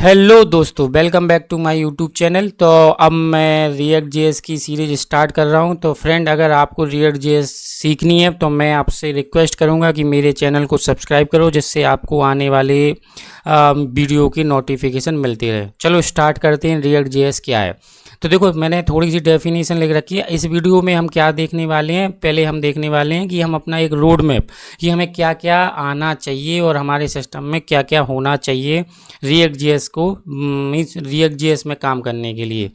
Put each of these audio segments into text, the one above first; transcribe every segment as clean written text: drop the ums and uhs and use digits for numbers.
Hello दोस्तों, welcome back to my YouTube channel. तो अब मैं रिएक्ट जेएस की सीरीज स्टार्ट कर रहा हूं। तो फ्रेंड, अगर आपको रिएक्ट जेएस सीखनी है तो मैं आपसे रिक्वेस्ट करूंगा कि मेरे चैनल को सब्सक्राइब करो, जिससे आपको आने वाले वीडियो की नोटिफिकेशन मिलती रहे। चलो स्टार्ट करते हैं। रिएक्ट जेएस क्या है? तो देखो, मैंने थोड़ी सी डेफिनेशन लिख रखी है। इस वीडियो में हम क्या देखने वाले हैं, पहले हम देखने वाले हैं कि हम अपना एक रोड मैप, कि हमें क्या क्या आना चाहिए और हमारे सिस्टम में क्या क्या होना चाहिए रिएक्ट जेएस को मीन्स रिएक्ट जेएस में काम करने के लिए।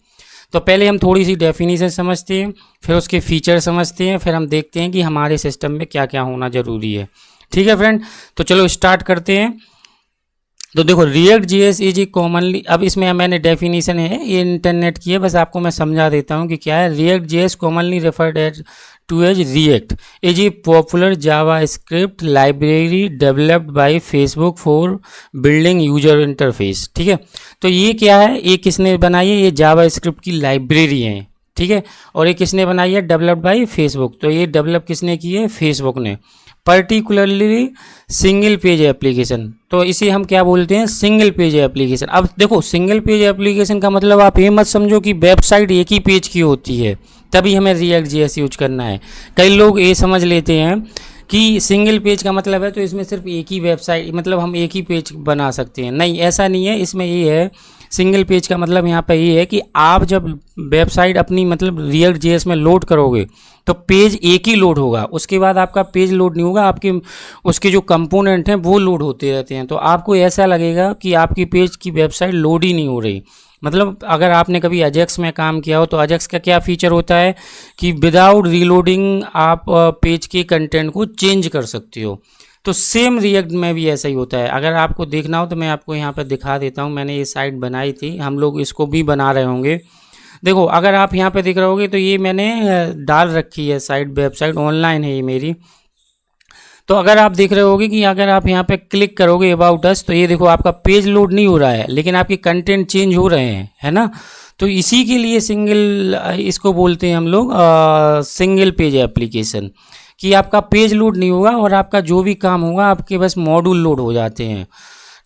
तो पहले हम थोड़ी सी डेफिनेशन समझते हैं, फिर उसके फीचर समझते हैं, फिर हम देखते हैं कि हमारे सिस्टम में क्या क्या होना ज़रूरी है। ठीक है फ्रेंड, तो चलो स्टार्ट करते हैं। तो देखो, react JS is a commonly, अब इसमें मैंने डेफिनेशन है, ये इंटरनेट की है, बस आपको मैं समझा देता हूँ कि क्या है। React JS commonly referred as to as React is a popular JavaScript library developed by Facebook for building user interface. ठीक है, तो ये क्या है, ये किसने बनाई है? ये जावा स्क्रिप्ट की लाइब्रेरी है। ठीक है, और ये किसने बनाई है? Developed by Facebook. तो ये डेवलप किसने की है? फेसबुक ने। पर्टिकुलरली सिंगल पेज एप्लीकेशन, तो इसे हम क्या बोलते हैं? Single page application. अब देखो, सिंगल पेज एप्लीकेशन का मतलब आप ये मत समझो कि वेबसाइट एक ही पेज की होती है तभी हमें रिएक्ट जेएस यूज करना है। कई लोग ये समझ लेते हैं कि सिंगल पेज का मतलब है तो इसमें सिर्फ एक ही वेबसाइट, मतलब हम एक ही पेज बना सकते हैं। नहीं, ऐसा नहीं है। इसमें ये है, सिंगल पेज का मतलब यहाँ पे ये है कि आप जब वेबसाइट अपनी मतलब रिएक्ट जेएस में लोड करोगे तो पेज एक ही लोड होगा, उसके बाद आपका पेज लोड नहीं होगा, आपके उसके जो कंपोनेंट हैं वो लोड होते रहते हैं। तो आपको ऐसा लगेगा कि आपकी पेज की वेबसाइट लोड ही नहीं हो रही। मतलब अगर आपने कभी अजेक्स में काम किया हो तो अजेक्स का क्या फीचर होता है कि विदाउट रीलोडिंग आप पेज के कंटेंट को चेंज कर सकते हो। तो सेम रिएक्ट में भी ऐसा ही होता है। अगर आपको देखना हो तो मैं आपको यहाँ पर दिखा देता हूँ। मैंने ये साइट बनाई थी, हम लोग इसको भी बना रहे होंगे। देखो, अगर आप यहाँ पे दिख रहे होगे तो ये मैंने डाल रखी है साइट, वेबसाइट ऑनलाइन है ये मेरी। तो अगर आप देख रहे होगे कि अगर आप यहाँ पे क्लिक करोगे अबाउट अस, तो ये देखो आपका पेज लोड नहीं हो रहा है लेकिन आपके कंटेंट चेंज हो रहे हैं, है ना। तो इसी के लिए सिंगल, इसको बोलते हैं हम लोग सिंगल पेज एप्लीकेशन, कि आपका पेज लोड नहीं होगा और आपका जो भी काम होगा आपके बस मॉड्यूल लोड हो जाते हैं।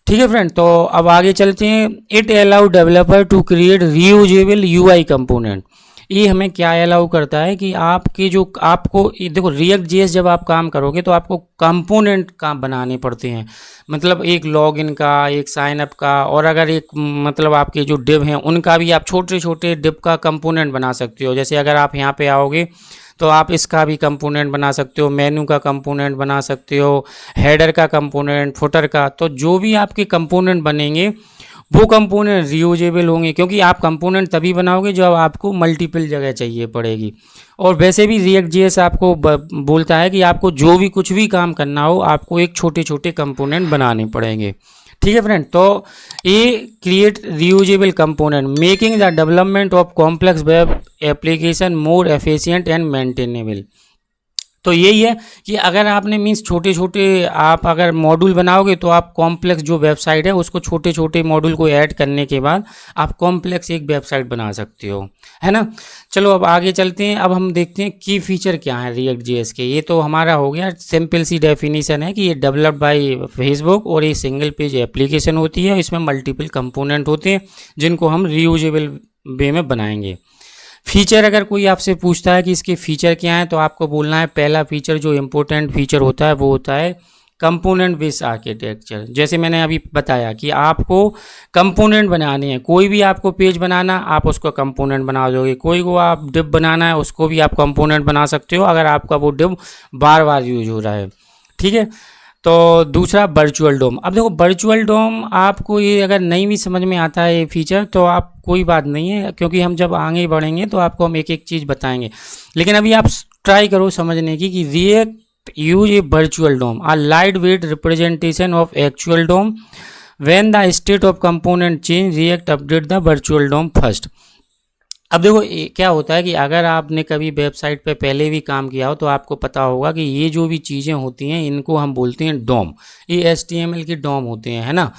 ठीक है फ्रेंड, तो अब आगे चलते हैं। It allow developer to create reusable UI component. ये हमें क्या अलाउ करता है कि आपके जो आपको देखो, रिएक्ट जेएस जब आप काम करोगे तो आपको कंपोनेंट का बनाने पड़ते हैं। मतलब एक लॉगिन का, एक साइन अप का, और अगर एक मतलब आपके जो डिव हैं उनका भी आप छोटे छोटे डिव का कंपोनेंट बना सकते हो। जैसे अगर आप यहाँ पे आओगे तो आप इसका भी कंपोनेंट बना सकते हो, मेनू का कंपोनेंट बना सकते हो, हेडर का कंपोनेंट, फुटर का। तो जो भी आपके कंपोनेंट बनेंगे वो कंपोनेंट रीयूजेबल होंगे, क्योंकि आप कंपोनेंट तभी बनाओगे जब आपको मल्टीपल जगह चाहिए पड़ेगी। और वैसे भी रिएक्ट जेएस आपको बोलता है कि आपको जो भी कुछ भी काम करना हो आपको एक छोटे छोटे कंपोनेंट बनाने पड़ेंगे। ठीक है फ्रेंड, तो ये create reusable component making the development of complex web application more efficient and maintainable. तो यही है कि अगर आपने मीन्स छोटे छोटे आप अगर मॉड्यूल बनाओगे तो आप कॉम्प्लेक्स जो वेबसाइट है उसको छोटे छोटे मॉड्यूल को ऐड करने के बाद आप कॉम्प्लेक्स एक वेबसाइट बना सकते हो, है ना। चलो अब आगे चलते हैं। अब हम देखते हैं की फीचर क्या है रिएक्ट जेएस के। ये तो हमारा हो गया, सिंपल सी डेफिनेशन है कि ये डेवलप्ड बाय फेसबुक और ये सिंगल पेज एप्लीकेशन होती है। इसमें मल्टीपल कंपोनेंट होते हैं जिनको हम रीयूजेबल वे में बनाएंगे। फीचर, अगर कोई आपसे पूछता है कि इसके फीचर क्या हैं तो आपको बोलना है, पहला फीचर जो इम्पोर्टेंट फीचर होता है वो होता है कंपोनेंट बेस्ड आर्किटेक्चर। जैसे मैंने अभी बताया कि आपको कंपोनेंट बनाने हैं, कोई भी आपको पेज बनाना आप उसको कंपोनेंट बना दोगे, कोई को आप डिव बनाना है उसको भी आप कंपोनेंट बना सकते हो अगर आपका वो डिव बार बार यूज हो रहा है। ठीक है, तो दूसरा वर्चुअल डोम। अब देखो, वर्चुअल डोम आपको ये अगर नहीं भी समझ में आता है ये फीचर तो आप कोई बात नहीं है, क्योंकि हम जब आगे बढ़ेंगे तो आपको हम एक एक चीज़ बताएंगे। लेकिन अभी आप ट्राई करो समझने की कि React use a virtual DOM a lightweight representation of actual DOM when the state of component change React update the virtual DOM first. अब देखो क्या होता है कि अगर आपने कभी वेबसाइट पे पहले भी काम किया हो तो आपको पता होगा कि ये जो भी चीज़ें होती हैं इनको हम बोलते हैं डोम। ये HTML के डोम होते हैं, है ना।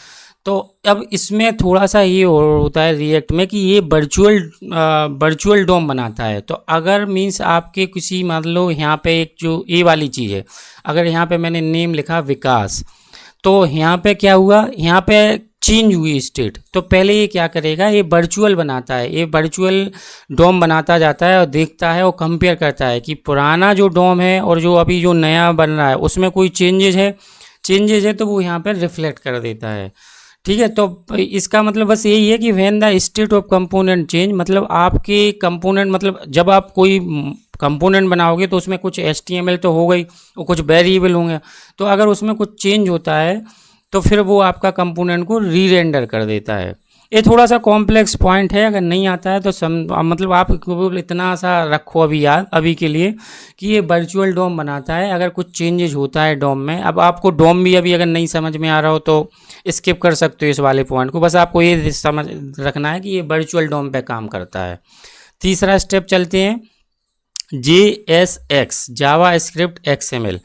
तो अब इसमें थोड़ा सा ये होता है रिएक्ट में कि ये वर्चुअल डोम बनाता है। तो अगर मीन्स आपके किसी मान लो यहाँ पे एक जो ये वाली चीज़ है, अगर यहाँ पे मैंने नेम लिखा विकास, तो यहाँ पे क्या हुआ, यहाँ पे चेंज हुई स्टेट, तो पहले ये क्या करेगा, ये वर्चुअल बनाता है, ये वर्चुअल डोम बनाता जाता है और देखता है और कंपेयर करता है कि पुराना जो डोम है और जो अभी जो नया बन रहा है उसमें कोई चेंजेज है तो वो यहाँ पर रिफ्लेक्ट कर देता है। ठीक है, तो इसका मतलब बस यही है कि when the state of component change, मतलब आपके कंपोनेंट, मतलब जब आप कोई कंपोनेंट बनाओगे तो उसमें कुछ HTML तो हो गई और कुछ वेरिएबल होंगे, तो अगर उसमें कुछ चेंज होता है तो फिर वो आपका कंपोनेंट को री रेंडर कर देता है। ये थोड़ा सा कॉम्प्लेक्स पॉइंट है, अगर नहीं आता है तो मतलब आप इतना सा रखो अभी याद अभी के लिए कि ये वर्चुअल डोम बनाता है अगर कुछ चेंजेज होता है डोम में। अब आपको डोम भी अभी अगर नहीं समझ में आ रहा हो तो स्किप कर सकते हो इस वाले पॉइंट को, बस आपको ये समझ रखना है कि ये वर्चुअल डोम पे काम करता है। तीसरा स्टेप चलते हैं, JSX JavaScript XML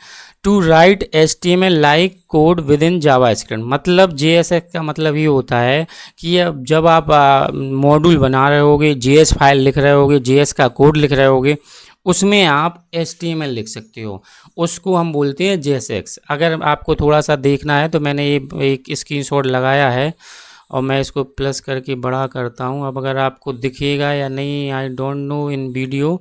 to write HTML like code within JavaScript. मतलब JSX का मतलब ये होता है कि जब आप मॉड्यूल बना रहे होगे, JS फाइल लिख रहे होगे, JS का कोड लिख रहे होगे, उसमें आप HTML लिख सकते हो, उसको हम बोलते हैं JSX। अगर आपको थोड़ा सा देखना है तो मैंने ये एक स्क्रीनशॉट लगाया है और मैं इसको प्लस करके बड़ा करता हूँ। अब अगर आपको दिखेगा या नहीं I don't know in video,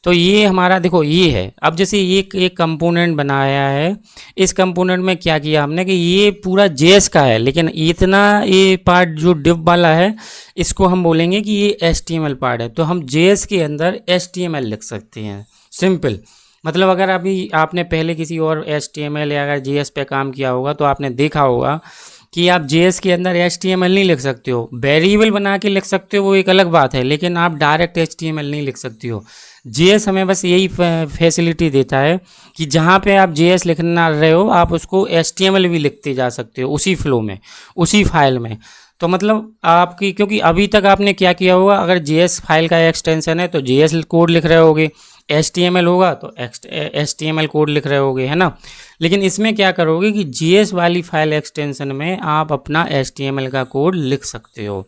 तो ये हमारा देखो ये है। अब जैसे ये एक कंपोनेंट बनाया है, इस कंपोनेंट में क्या किया हमने कि ये पूरा JS का है, लेकिन इतना ये पार्ट जो div वाला है इसको हम बोलेंगे कि ये HTML पार्ट है, तो हम JS के अंदर HTML लिख सकते हैं। सिंपल, मतलब अगर अभी आपने पहले किसी और HTML या अगर JS पे काम किया होगा तो आपने देखा होगा कि आप JS के अंदर HTML नहीं लिख सकते हो, वेरिएबल बना के लिख सकते हो, वो एक अलग बात है, लेकिन आप डायरेक्ट HTML नहीं लिख सकते हो। JS हमें बस यही फैसिलिटी देता है कि जहाँ पे आप JS लिखना रहे हो आप उसको HTML भी लिखते जा सकते हो उसी फ्लो में, उसी फाइल में। तो मतलब आपकी, क्योंकि अभी तक आपने क्या किया होगा, अगर JS फाइल का एक्सटेंशन है तो JS कोड लिख रहे होगे, HTML होगा तो HTML कोड लिख रहे होगे, है ना। लेकिन इसमें क्या करोगे कि JS वाली फाइल एक्सटेंशन में आप अपना HTML का कोड लिख सकते हो।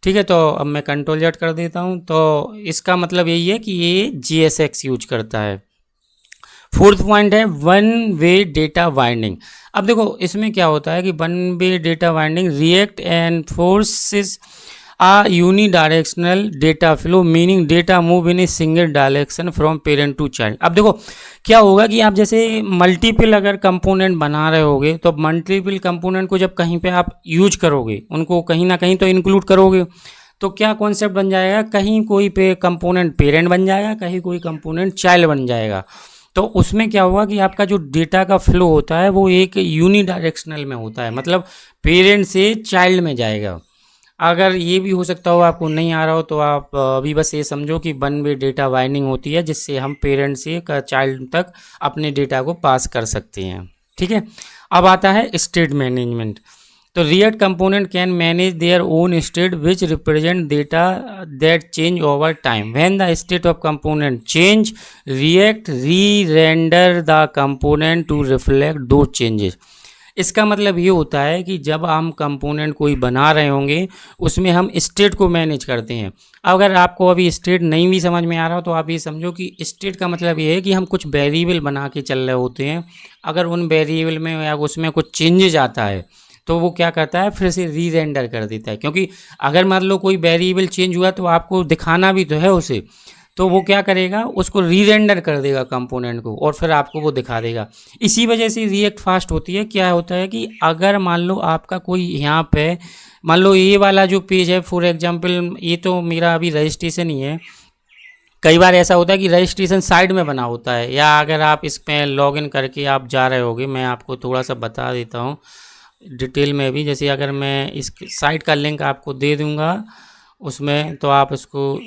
ठीक है, तो अब मैं कंट्रोल Z कर देता हूँ। तो इसका मतलब यही है कि ये JSX यूज करता है। फोर्थ पॉइंट है वन वे डेटा बाइंडिंग। अब देखो इसमें क्या होता है कि one way data binding react and forces a unidirectional data flow meaning data move in a single direction from parent to child। अब देखो क्या होगा कि आप जैसे मल्टीपल अगर कंपोनेंट बना रहे होगे तो मल्टीपल कंपोनेंट को जब कहीं पे आप यूज करोगे, उनको कहीं ना कहीं तो इंक्लूड करोगे, तो क्या कॉन्सेप्ट बन जाएगा, कहीं कोई पे कंपोनेंट पेरेंट बन जाएगा, कहीं कोई कंपोनेंट चाइल्ड बन जाएगा। तो उसमें क्या होगा कि आपका जो डेटा का फ्लो होता है वो एक यूनिडायरेक्शनल में होता है, मतलब पेरेंट से चाइल्ड में जाएगा। अगर ये भी हो सकता हो आपको नहीं आ रहा हो तो आप अभी बस ये समझो कि वन वे डेटा बाइंडिंग होती है जिससे हम पेरेंट से चाइल्ड तक अपने डेटा को पास कर सकते हैं। ठीक है, अब आता है स्टेट मैनेजमेंट। तो React component can manage their own state which represent data that change over time. When the state of component change React rerender the component to reflect those changes. इसका मतलब ये होता है कि जब हम component कोई बना रहे होंगे उसमें हम स्टेट को मैनेज करते हैं। अगर आपको अभी स्टेट नहीं भी समझ में आ रहा हो तो आप ये समझो कि स्टेट का मतलब ये है कि हम कुछ वेरिएबल बना के चल रहे होते हैं, अगर उन वेरिएबल में या उसमें कुछ चेंजेज आता है तो वो क्या करता है, फिर से री रेंडर कर देता है। क्योंकि अगर मान लो कोई वेरिएबल चेंज हुआ तो आपको दिखाना भी तो है उसे, तो वो क्या करेगा, उसको री रेंडर कर देगा कंपोनेंट को और फिर आपको वो दिखा देगा। इसी वजह से रिएक्ट फास्ट होती है। क्या होता है कि अगर मान लो आपका कोई यहाँ पे, मान लो ये वाला जो पेज है फॉर एग्जांपल, ये तो मेरा अभी रजिस्ट्रेशन ही है। कई बार ऐसा होता है कि रजिस्ट्रेशन साइड में बना होता है, या अगर आप इस पर लॉगिन करके आप जा रहे होगे, मैं आपको थोड़ा सा बता देता हूँ डिटेल में भी। जैसे अगर मैं इस साइट का लिंक आपको दे दूँगा उसमें, तो आप इसको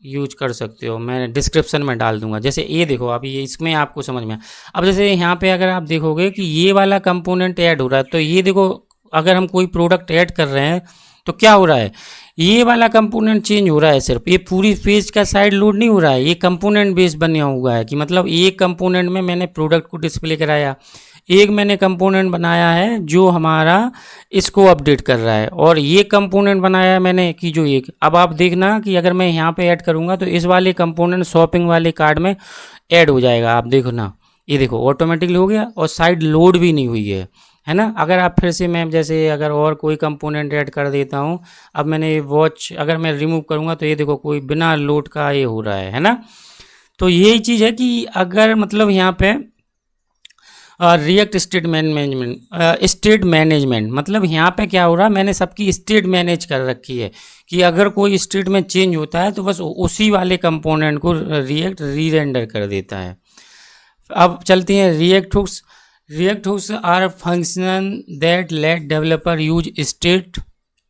यूज कर सकते हो, मैं डिस्क्रिप्शन में डाल दूंगा। जैसे ये देखो अभी ये इसमें आपको समझ में। अब जैसे यहाँ पे अगर आप देखोगे कि ये वाला कंपोनेंट ऐड हो रहा है, तो ये देखो अगर हम कोई प्रोडक्ट ऐड कर रहे हैं तो क्या हो रहा है, ये वाला कंपोनेंट चेंज हो रहा है, सिर्फ ये पूरी पेज का साइड लोड नहीं हो रहा है। ये कंपोनेंट बेस बना हुआ है कि मतलब एक कंपोनेंट में मैंने प्रोडक्ट को डिस्प्ले कराया, एक मैंने कंपोनेंट बनाया है जो हमारा इसको अपडेट कर रहा है, और ये कंपोनेंट बनाया है मैंने कि जो एक, अब आप देखना कि अगर मैं यहाँ पे ऐड करूँगा तो इस वाले कंपोनेंट शॉपिंग वाले कार्ड में ऐड हो जाएगा। आप देखो ना, ये देखो ऑटोमेटिकली हो गया और साइड लोड भी नहीं हुई है है ना। अगर आप फिर से मैं जैसे अगर और कोई कंपोनेंट ऐड कर देता हूँ, अब मैंने वॉच अगर मैं रिमूव करूँगा तो ये देखो कोई बिना लोड का ये हो रहा है ना। तो यही चीज़ है कि अगर मतलब यहाँ पे रिएक्ट स्टेट मैनेजमेंट मतलब यहाँ पे क्या हो रहा है, मैंने सबकी स्टेट मैनेज कर रखी है कि अगर कोई स्टेट में चेंज होता है तो बस उसी वाले कंपोनेंट को रिएक्ट री रेंडर कर देता है। अब चलते हैं React hooks. React hooks are function that let developer use state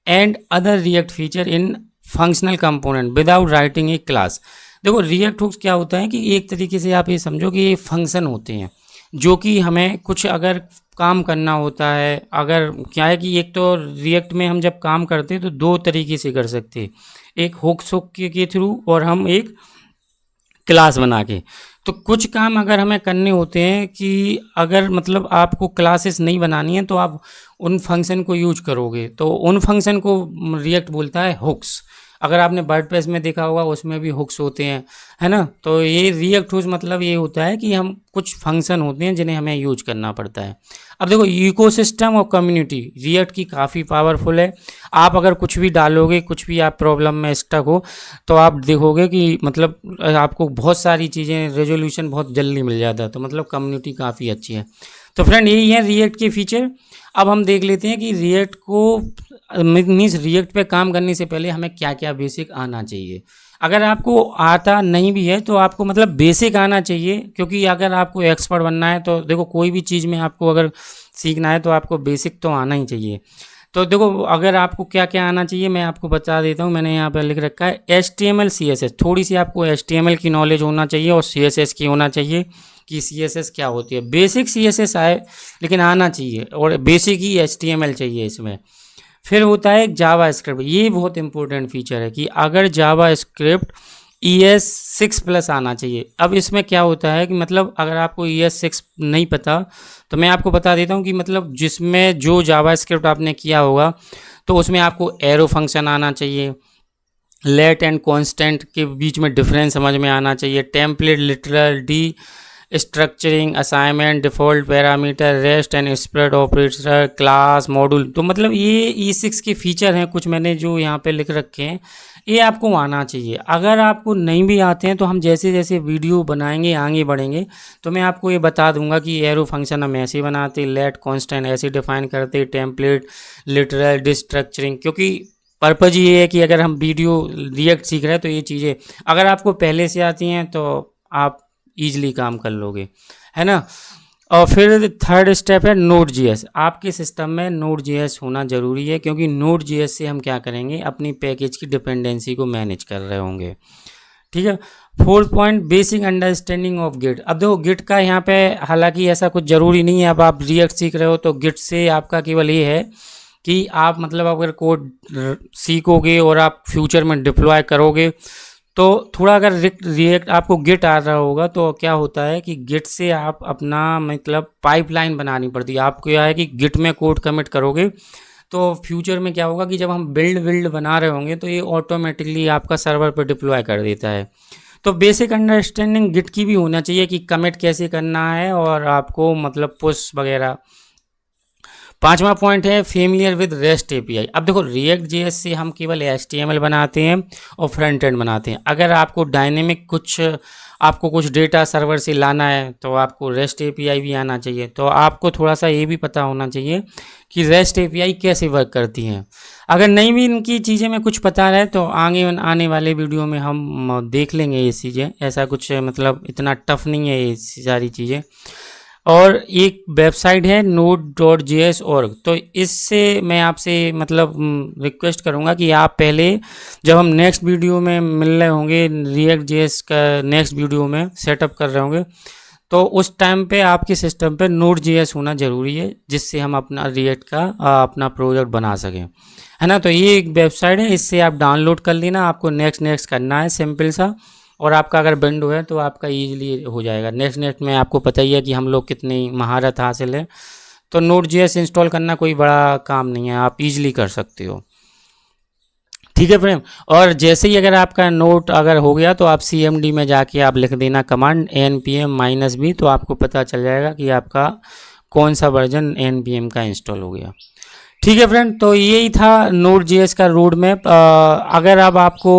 and other React feature in functional component without writing a class. देखो रिएक्ट हुक्स क्या होता है कि एक तरीके से आप ये समझो कि ये फंक्शन होते हैं जो कि हमें कुछ अगर काम करना होता है। अगर क्या है कि एक तो रिएक्ट में हम जब काम करते हैं तो दो तरीके से कर सकते हैं, एक हुक्स के थ्रू और हम एक क्लास बना के। तो कुछ काम अगर हमें करने होते हैं कि अगर मतलब आपको क्लासेस नहीं बनानी है तो आप उन फंक्शन को यूज करोगे, तो उन फंक्शन को रिएक्ट बोलता है हुक्स। अगर आपने वर्डप्रेस में देखा होगा उसमें भी हुक्स होते हैं, है ना। तो ये रिएक्ट हुक्स मतलब ये होता है कि हम कुछ फंक्शन होते हैं जिन्हें हमें यूज करना पड़ता है। अब देखो इकोसिस्टम और कम्युनिटी रिएक्ट की काफ़ी पावरफुल है। आप अगर कुछ भी डालोगे, कुछ भी आप प्रॉब्लम में स्टक हो तो आप देखोगे कि मतलब आपको बहुत सारी चीज़ें रेजोल्यूशन बहुत जल्दी मिल जाता है। तो मतलब कम्युनिटी काफ़ी अच्छी है। तो फ्रेंड यही है रिएक्ट के फीचर। अब हम देख लेते हैं कि रिएक्ट को मीन्स रिएक्ट पे काम करने से पहले हमें क्या क्या बेसिक आना चाहिए। अगर आपको आता नहीं भी है तो आपको मतलब बेसिक आना चाहिए, क्योंकि अगर आपको एक्सपर्ट बनना है तो देखो कोई भी चीज़ में आपको अगर सीखना है तो आपको बेसिक तो आना ही चाहिए। तो देखो अगर आपको क्या क्या आना चाहिए मैं आपको बता देता हूँ। मैंने यहाँ पर लिख रखा है HTML CSS। थोड़ी सी आपको HTML की नॉलेज होना चाहिए और CSS की होना चाहिए कि CSS क्या होती है। बेसिक CSS आए लेकिन आना चाहिए, और बेसिक ही HTML चाहिए इसमें। फिर होता है जावा स्क्रिप्ट। ये बहुत इंपॉर्टेंट फीचर है कि अगर जावा स्क्रिप्ट ES 6+ आना चाहिए। अब इसमें क्या होता है कि मतलब अगर आपको ES 6 नहीं पता तो मैं आपको बता देता हूँ कि मतलब जिसमें जो जावा स्क्रिप्ट आपने किया होगा तो उसमें आपको एरो फंक्शन आना चाहिए, लेट एंड कांस्टेंट के बीच में डिफरेंस समझ में आना चाहिए, template, literal, D structuring, assignment, default parameter, rest and spread operator, class, module. तो मतलब ये E6 के फीचर हैं कुछ मैंने जो यहाँ पे लिख रखे हैं, ये आपको आना चाहिए। अगर आपको नहीं भी आते हैं तो हम जैसे जैसे वीडियो बनाएंगे आगे बढ़ेंगे तो मैं आपको ये बता दूंगा कि एरो फंक्शन हम ऐसे बनाते, लेट कांस्टेंट ऐसे डिफाइन करते, टेम्पलेट, लिटरल, डिस्ट्रक्चरिंग। क्योंकि पर्पज़ ये है कि अगर हम वीडियो रिएक्ट सीख रहे हैं तो ये चीज़ें अगर आपको पहले से आती हैं तो आप ईजिली काम कर लोगे, है ना। और फिर थर्ड स्टेप है Node.js। आपके सिस्टम में Node.js होना ज़रूरी है, क्योंकि Node.js से हम क्या करेंगे, अपनी पैकेज की डिपेंडेंसी को मैनेज कर रहे होंगे, ठीक है। Fourth point basic understanding of Git. अब देखो गिट का यहाँ पे हालांकि ऐसा कुछ ज़रूरी नहीं है। अब आप रिएक्ट सीख रहे हो तो गिट से आपका केवल ये है कि आप मतलब अगर कोड सीखोगे और आप फ्यूचर में डिप्लॉय करोगे तो थोड़ा अगर रिएक्ट आपको गिट आ रहा होगा तो क्या होता है कि गिट से आप अपना मतलब पाइपलाइन बनानी पड़ती है। आपको क्या है कि गिट में कोड कमिट करोगे तो फ्यूचर में क्या होगा कि जब हम बिल्ड बना रहे होंगे तो ये ऑटोमेटिकली आपका सर्वर पर डिप्लॉय कर देता है। तो बेसिक अंडरस्टैंडिंग गिट की भी होना चाहिए कि कमिट कैसे करना है और आपको मतलब पुश वगैरह। पांचवा पॉइंट है फेमिलियर विद रेस्ट एपीआई। अब देखो रिएक्ट जेएस से हम केवल HTML बनाते हैं और फ्रंट एंड बनाते हैं। अगर आपको डायनेमिक आपको कुछ डेटा सर्वर से लाना है तो आपको रेस्ट एपीआई भी आना चाहिए। तो आपको थोड़ा सा ये भी पता होना चाहिए कि रेस्ट एपीआई कैसे वर्क करती हैं। अगर नहीं भी इनकी चीज़ें में कुछ पता है तो आगे आने वाले वीडियो में हम देख लेंगे ये चीज़ें। ऐसा कुछ मतलब इतना टफ नहीं है ये सारी चीज़ें। और एक वेबसाइट है node.js.org। तो इससे मैं आपसे मतलब रिक्वेस्ट करूंगा कि आप पहले जब हम नेक्स्ट वीडियो में मिल रहे होंगे, रिएक्ट जेएस का नेक्स्ट वीडियो में सेटअप कर रहे होंगे, तो उस टाइम पे आपके सिस्टम पे Node.js होना ज़रूरी है जिससे हम अपना रिएक्ट का अपना प्रोजेक्ट बना सकें, है ना। तो ये एक वेबसाइट है, इससे आप डाउनलोड कर लेना। आपको नेक्स्ट करना है सिंपल सा, और आपका अगर विंडो है तो आपका ईजिली हो जाएगा। नेक्स्ट में आपको पता ही है कि हम लोग कितनी महारत हासिल है। तो Node.js इंस्टॉल करना कोई बड़ा काम नहीं है, आप ईजिली कर सकते हो, ठीक है फ्रेंड। और जैसे ही अगर आपका नोट अगर हो गया तो आप CMD में जाके आप लिख देना कमांड npm -b, तो आपको पता चल जाएगा कि आपका कौन सा वर्जन npm का इंस्टॉल हो गया। ठीक है फ्रेंड, तो यही था Node.js का रोड मैप। अगर अब आपको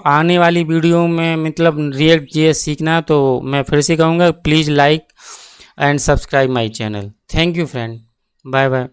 आने वाली वीडियो में मतलब React.js सीखना है तो मैं फिर से कहूँगा please like and subscribe my channel. Thank you friend, bye bye.